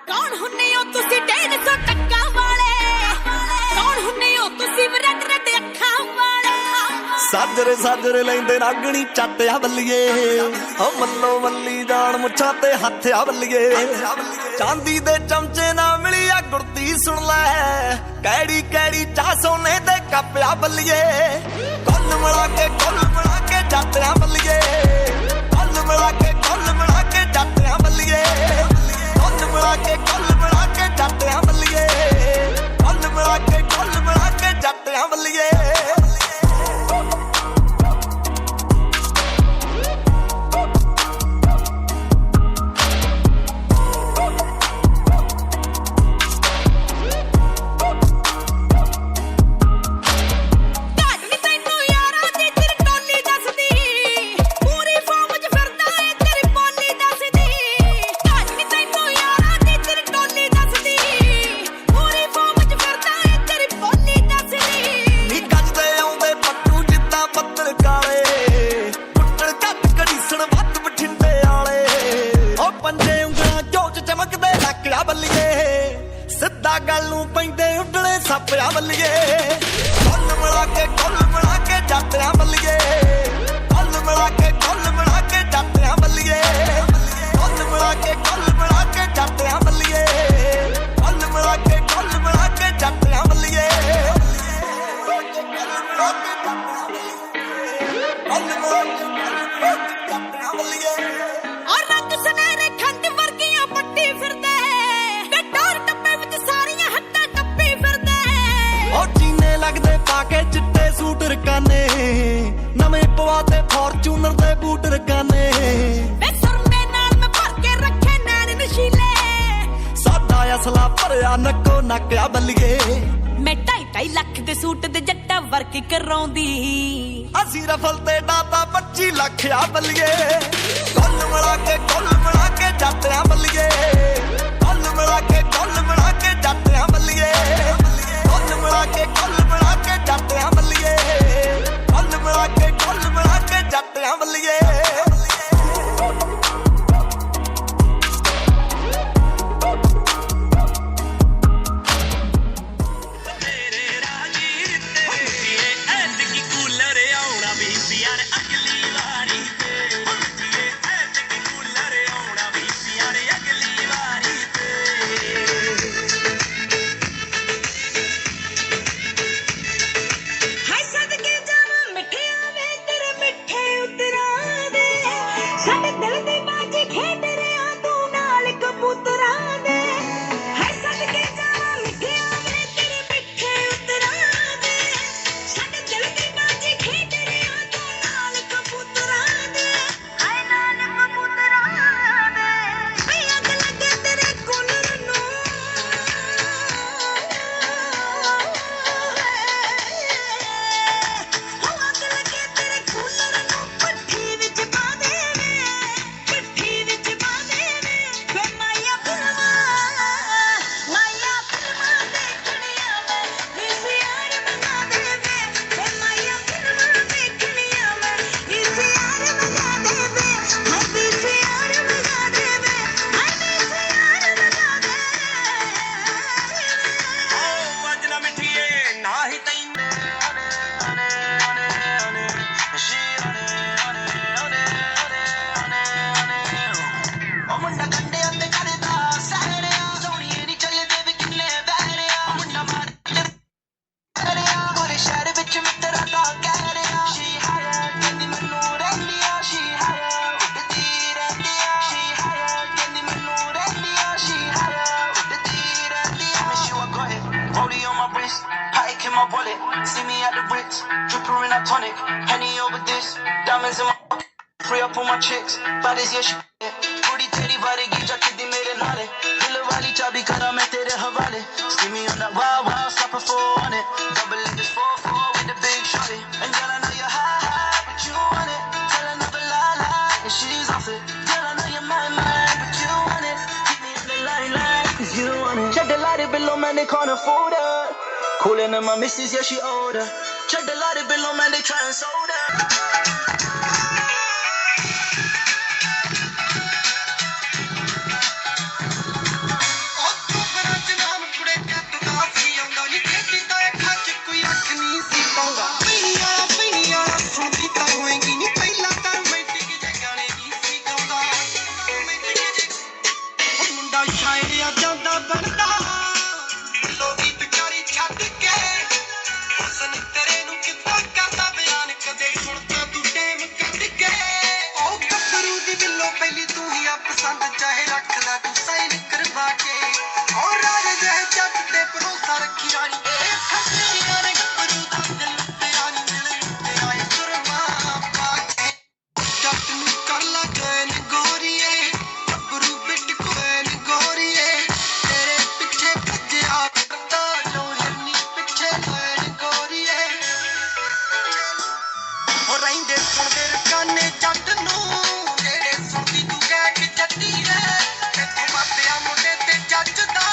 ਕੌਣ ਹੁੰਨੇ ਹੋ ਤੁਸੀਂ 150 ਟੱਕਾ ਵਾਲੇ, ਕੌਣ ਹੁੰਨੇ ਹੋ ਤੁਸੀਂ ਰੈਡ ਰੈਡ ਅੱਖਾਂ ਵਾਲੇ। ਸਾਜਰੇ ਸਾਜਰੇ ਲੈਂਦੇ ਨਾਗਣੀ ਚੱਟਿਆ ਬੱਲੀਏ, ਓ ਮੱਲੋ ਮੱਲੀ ਜਾਣ ਮੁੱਛਾਂ ਤੇ ਹੱਥਿਆ ਬੱਲੀਏ। ਚਾਂਦੀ ਦੇ ਚਮਚੇ ਨਾ ਮਿਲੀ ਆ ਗੁਰਤੀ ਸੁਣ ਲੈ, ਕਿਹੜੀ ਕਿਹੜੀ ਚਾਹ ਸੋਨੇ ਦੇ ਕੱਪਿਆ ਬੱਲੀਏ। ਕੁੱਲ ਮਿਲਾ ਕੇ ਜੱਟਿਆ ਬੱਲੀਏ, ਕੁੱਲ ਮਿਲਾ ਕੇ ਜੱਟਿਆ ਬੱਲੀਏ। ਕੁੱਲ ਮਿਲਾ ਕੇ ਜੱਟਿਆ ਬੱਲੀਏ, ਕੁੱਲ ਮਿਲਾ ਕੇ ਜੱਟਿਆ ਬੱਲੀਏ। ਸਿੱਧਾ ਗੱਲ ਨੂੰ ਪੈਂਦੇ ਉੱਡਣੇ ਸੱਪਿਆ ਬੱਲੀਏ। ਕੁੱਲ ਮਿਲਾ ਕੇ ਜੱਟਿਆ ਬੱਲੀਏ, ਕੁੱਲ ਮਿਲਾ ਕੇ ਜੱਟਿਆ ਬੱਲੀਏ। ਕੁੱਲ ਮਿਲਾ ਕੇ ਜੱਟਿਆ ਬੱਲੀਏ, ਕੁੱਲ ਮਿਲਾ ਕੇ ਜੱਟਿਆ ਬੱਲੀਏ। ਔਰ ਰੰਗ ਸੁਨਹਿਰੇ ਖੰਡ ਵਰਗੀਆਂ ਪੱਟੀ ਫਿਰਦੇ, ਲੱਗਦੇ ਪਾ ਕੇ ਚਿੱਟੇ ਸੂਟ ਰਕਾਨੇ, ਨਵੇਂ ਪਵਾ ਤੇ ਫੋਰਚੂਨਰ ਦੇ ਬੂਟ ਰਕਾਨੇ। ਵੇ ਸੁਰਮੇ ਨਾਲ ਮੈਂ ਭਰ ਕੇ ਰੱਖੇ ਨੈਣ ਨਸ਼ੀਲੇ, ਸਾਡਾ ਅਸਲਾ ਭਰਿਆ ਨੱਕੋ ਨੱਕਿਆ ਬੱਲੀਏ। ਮੈਂ 2.5 ਲੱਖ ਦੇ ਸੂਟ ਦੇ ਜੱਟਾ ਵਰਕ ਕਰਾਉਂਦੀ, ਅਸੀਂ ਰਫਲ ਤੇ ਡਾਤਾ 25 ਲੱਖ ਆ ਬੱਲੀਏ। ਕੁੱਲ ਮਿਲਾ ਕੇ ਜੱਟਿਆ ਬੱਲੀਏ, ਕੁੱਲ ਮਿਲਾ ਕੇ ਜੱਟਿਆ ਬੱਲੀਏ। ਕੁੱਲ ਮਿਲਾ ਕੇ ਜੱਟਿਆ ਬੱਲੀਏ, ਕੁੱਲ ਮਿਲਾ ਕੇ ਜੱਟਿਆ ਬੱਲੀਏ। ਸਾਡੇ ਦਿਲ ਦੀ ਬਾਜੀ ਖੇਡ ਰਿਹਾ ਤੂੰ ਨਾਲ ਕਬੂਤਰਾਂ ਦੇ, ਹੈ ਸਦਕੇ ਜਾਵਾਂ ਮਿੱਠਿਆਂ ਵੇ ਤੇਰੇ ਮਿੱਠੇ ਉਤਰਾਂ ਦੇ। ਸਾਡੇ ਦਿਲ ਦੀ ਬਾਜੀ ਖੇਡ ਰਿਹਾ ਤੂੰ ਨਾਲ ਕਬੂਤਰਾਂ ਦੇ, ਹੈ ਨਾਲ ਕਬੂਤਰਾਂ ਦੇ। ਵੀ ਅੱਗ ਲੱਗੇ ਤੇਰੇ ਕੂਲਰ ਨੂੰ, ਹੋ ਅੱਗ ਲੱਗੇ ਤੇਰੇ ਕੂਲਰ ਨੂੰ, ਭੱਠੀ ਵਿੱਚ ਪਾ ਦੇ। My wallet, see me at the bricks, dripper in a tonic, Henny over this, diamonds in my free up on my chicks, bodies yeah shit, booty teddy body की जाके दी मेरे नाले, दिल वाली चाबी करा मैं तेरे हवाले, see me on that wild wild stop a 4 on it, double it is 4-4 with the big shorty, and girl I know you're high, but you want it, tell another lie, and she's off it, girl I know you're my mind, but you want it, keep me in the line, cause you want it, check the light below man they can't afford it. Coolin' in my missus, yeah, she older. Check the light below, man, they try and soda. ਤੇਰਾ ਸ਼ਾਇਰ ਆ ਜਾਂਦਾ ਬਣਦਾ ਲੋਕੀ ਵਿਚਾਰੀ ਛੱਡ ਕੇ ਹੁਸਨ ਤੇਰੇ ਨੂੰ ਕਿੱਦਾਂ ਕਰਦਾ ਬਿਆਨ ਕਦੇ ਸੁਣਦਾ ਤੂੰ ਟਾਈਮ ਕੱਢ ਕੇ ਉਹ ਗੱਭਰੂ ਦੀ ਬਿੱਲੋ ਪਹਿਲੀ ਤੂੰ ਹੀ ਆ ਪਸੰਦ ਚਾਹੇ ਰੱਖ ਲੈ ਤੂੰ ਸਾਈਨ ਕਰਵਾ ਕੇ ਉਹ ਰਾਜ ਜਿਹੇ ਜੱਟ ਤੇ ਭਰੋਸਾ ਰੱਖੀ ਰਾਣੀ ਇਹ ਖੱਟੀਆਂ ਨੇ ਗੱਭਰੂ ਦਾ ਦਿਲ ਤੇਰਾ ਨੀ ਮਿਲ ਤੇ ਆਏ ਸੁਰਮਾ ਪਾ ਕੇ ਜੱਟ ਨੂੰ ਕਰ ਲਾ ਜੈਨ ਗੋਰੀਏ ਗੱਭਰੂ ਬਿਟ ਕੋਨ ਗੋਰੀਏ ਤੇਰੇ ਪਿੱਛੇ ਭੱਜਿਆ ਕਰਦਾ ਜੋ ਹਿਰਨੀ ਪਿੱਛੇ ਲੈਣ ਗੋਰੀਏ ਉਹ ਰਹਿੰਦੇ ਸੁਣਦੇ ਰਕਾਨੇ ਜੱਟ ਨੂੰ ਜਿਹੜੇ ਸੁਣਦੀ ਤੂੰ ਕਹਿ ਕੇ ਜੱਟੀ ਏ ਇੱਥੋਂ ਮਾਪਿਆ ਮੁੰਡੇ ਤੇ ਜੱਜ ਦਾ